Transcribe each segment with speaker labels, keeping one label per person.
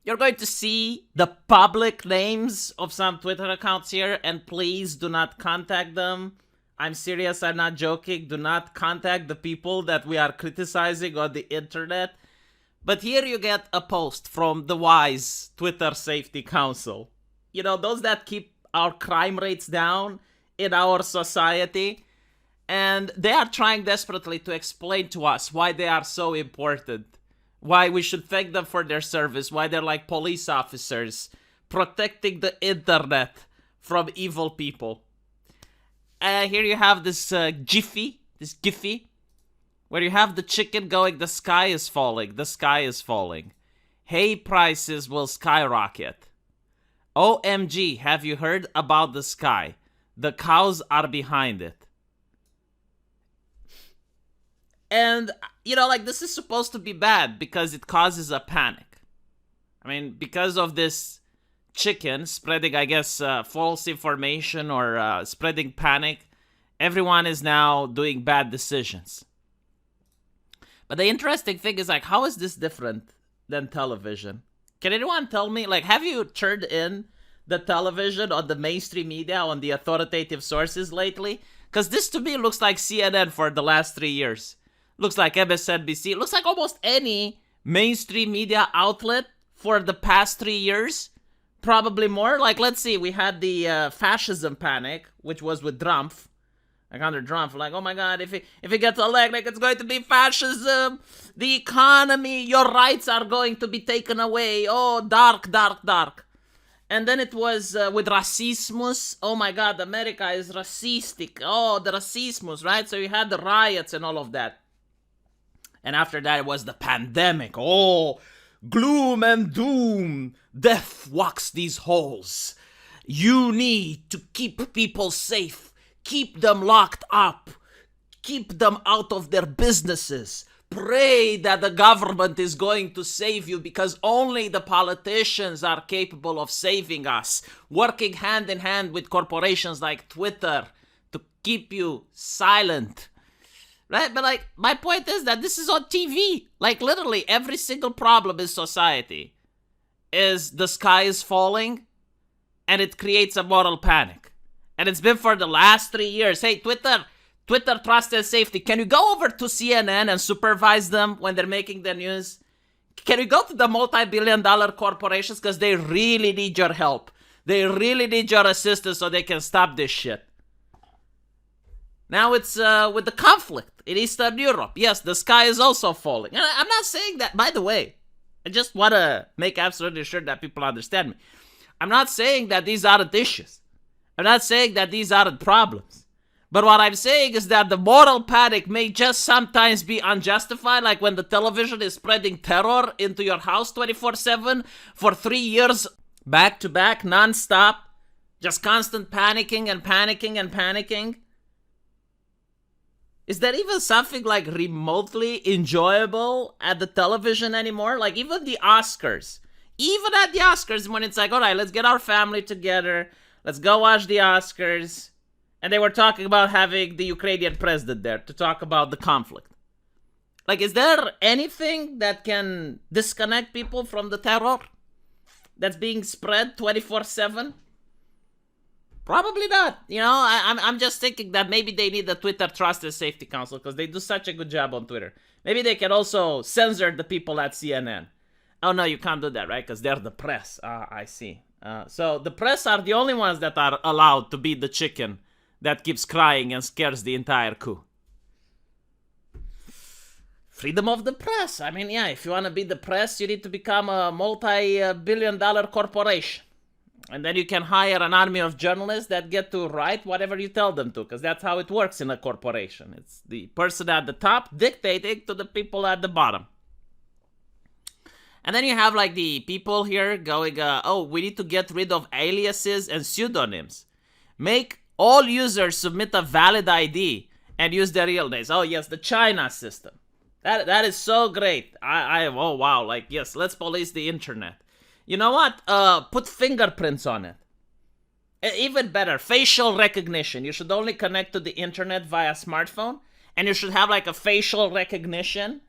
Speaker 1: you're going to see the public names of some Twitter accounts here, and please do not contact them. I'm serious, I'm not joking. Do not contact the people that we are criticizing on the internet. But here you get a post from the WISE Twitter Safety Council. You know, those that keep our crime rates down in our society. And they are trying desperately to explain to us why they are so important. Why we should thank them for their service. Why they're like police officers protecting the internet from evil people. Here you have this Giphy, where you have the chicken going, the sky is falling, the sky is falling. Hay prices will skyrocket. OMG, have you heard about the sky? The cows are behind it. And, you know, like, this is supposed to be bad because it causes a panic. I mean, because of this chicken spreading, I guess, false information or spreading panic, everyone is now doing bad decisions. But the interesting thing is, like, how is this different than television? Can anyone tell me, like, have you turned in the television on the mainstream media, on the authoritative sources lately? Because this to me looks like CNN for the last 3 years. Looks like MSNBC. Looks like almost any mainstream media outlet for the past 3 years. Probably more. Like, let's see, we had the fascism panic, which was with Trump. Like, under Trump, like, oh my god, if he gets elected, it's going to be fascism. The economy, your rights are going to be taken away. Oh, dark, dark, dark. And then it was with racismus. Oh my god, America is racistic. Oh, the racismus, right? So you had the riots and all of that. And after that, it was the pandemic. Oh, gloom and doom. Death walks these halls. You need to keep people safe. Keep them locked up. Keep them out of their businesses. Pray that the government is going to save you because only the politicians are capable of saving us. Working hand in hand with corporations like Twitter to keep you silent. Right? But like, my point is that this is on TV. Like, literally every single problem in society is the sky is falling and it creates a moral panic. And it's been for the last 3 years. Hey, Twitter Trust and Safety, can you go over to CNN and supervise them when they're making the news? Can you go to the multi-billion-dollar corporations because they really need your help? They really need your assistance so they can stop this shit. Now it's with the conflict in Eastern Europe. Yes, the sky is also falling. And I'm not saying that, by the way. I just want to make absolutely sure that people understand me. I'm not saying that these aren't issues. I'm not saying that these aren't problems. But what I'm saying is that the moral panic may just sometimes be unjustified, like when the television is spreading terror into your house 24/7 for 3 years, back to back, non-stop, just constant panicking and panicking and panicking. Is there even something like remotely enjoyable at the television anymore? Like even the Oscars. Even at the Oscars, when it's like, all right, let's get our family together. Let's go watch the Oscars. And they were talking about having the Ukrainian president there to talk about the conflict. Like, is there anything that can disconnect people from the terror that's being spread 24/7? Probably not. You know, I'm just thinking that maybe they need the Twitter Trust and Safety Council because they do such a good job on Twitter. Maybe they can also censor the people at CNN. Oh, no, you can't do that, right? Because they're the press. I see. So the press are the only ones that are allowed to be the chicken that keeps crying and scares the entire coup. Freedom of the press. I mean, yeah, if you want to be the press, you need to become a multi-billion-dollar corporation. And then you can hire an army of journalists that get to write whatever you tell them to, because that's how it works in a corporation. It's the person at the top dictating to the people at the bottom. And then you have like the people here going, oh, we need to get rid of aliases and pseudonyms. Make all users submit a valid ID and use their real names. Oh, yes, the China system. That is so great. Oh, wow. Like, yes, let's police the internet. You know what? Put fingerprints on it. Even better, facial recognition. You should only connect to the internet via smartphone. And you should have like a facial recognition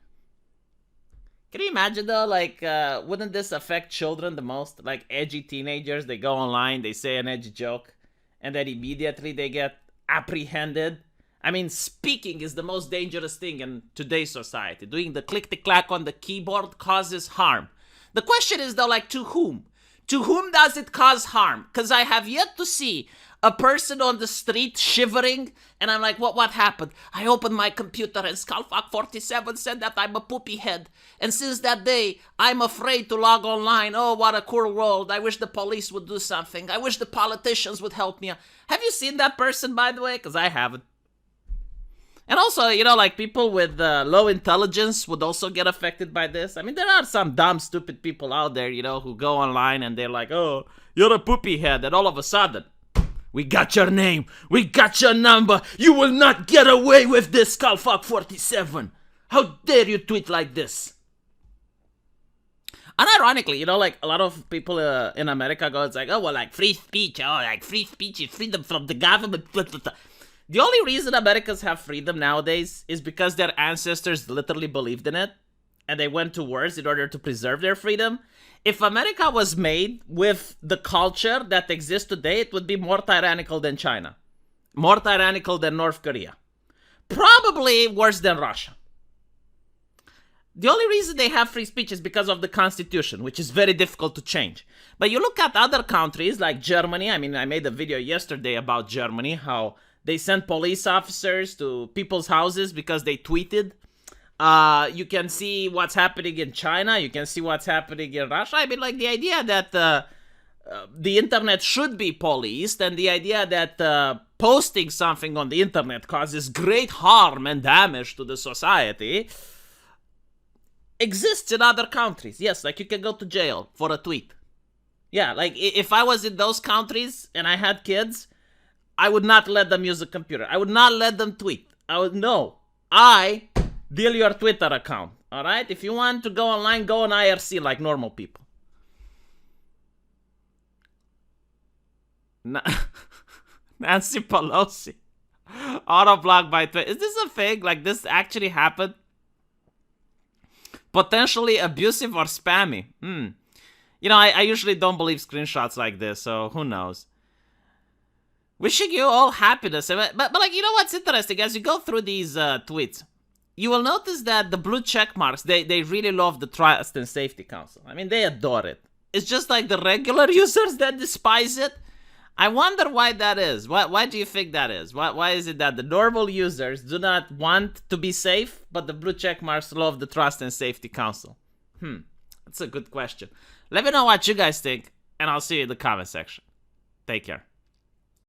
Speaker 1: Can you imagine though? Like, wouldn't this affect children the most? Like edgy teenagers, they go online, they say an edgy joke, and then immediately they get apprehended. I mean, speaking is the most dangerous thing in today's society. Doing the click-clack on the keyboard causes harm. The question is though, like, to whom? To whom does it cause harm? Because I have yet to see a person on the street shivering, and I'm like, what happened? I opened my computer and Skullfuck47 said that I'm a poopy head. And since that day, I'm afraid to log online. Oh, what a cool world. I wish the police would do something. I wish the politicians would help me. Have you seen that person, by the way? Because I haven't. And also, like people with low intelligence would also get affected by this. I mean, there are some dumb, stupid people out there, who go online and they're like, oh, you're a poopy head. And all of a sudden, we got your name. We got your number. You will not get away with this, Skullfuck47. How dare you tweet like this? And ironically, like a lot of people in America go, it's like, oh, well, like free speech. Oh, like free speech is freedom from the government. The only reason Americans have freedom nowadays is because their ancestors literally believed in it and they went to wars in order to preserve their freedom. If America was made with the culture that exists today, it would be more tyrannical than China, more tyrannical than North Korea, probably worse than Russia. The only reason they have free speech is because of the Constitution, which is very difficult to change. But you look at other countries like Germany. I mean, I made a video yesterday about Germany, how they sent police officers to people's houses because they tweeted. You can see what's happening in China. You can see what's happening in Russia. I mean, like the idea that the internet should be policed and the idea that posting something on the internet causes great harm and damage to the society exists in other countries. Yes, like you can go to jail for a tweet. Yeah, like if I was in those countries and I had kids, I would not let them use a computer. I would not let them tweet. I deal your Twitter account. All right? If you want to go online, go on IRC like normal people. Nancy Pelosi. Auto-blocked by Twitter. Is this a thing? Like this actually happened? Potentially abusive or spammy. I usually don't believe screenshots like this, so who knows? Wishing you all happiness. But like, what's interesting? As you go through these tweets, you will notice that the blue check marks, they really love the Trust and Safety Council. I mean, they adore it. It's just like the regular users that despise it. I wonder why that is. Why do you think that is? Why is it that the normal users do not want to be safe, but the blue check marks love the Trust and Safety Council? That's a good question. Let me know what you guys think, and I'll see you in the comment section. Take care.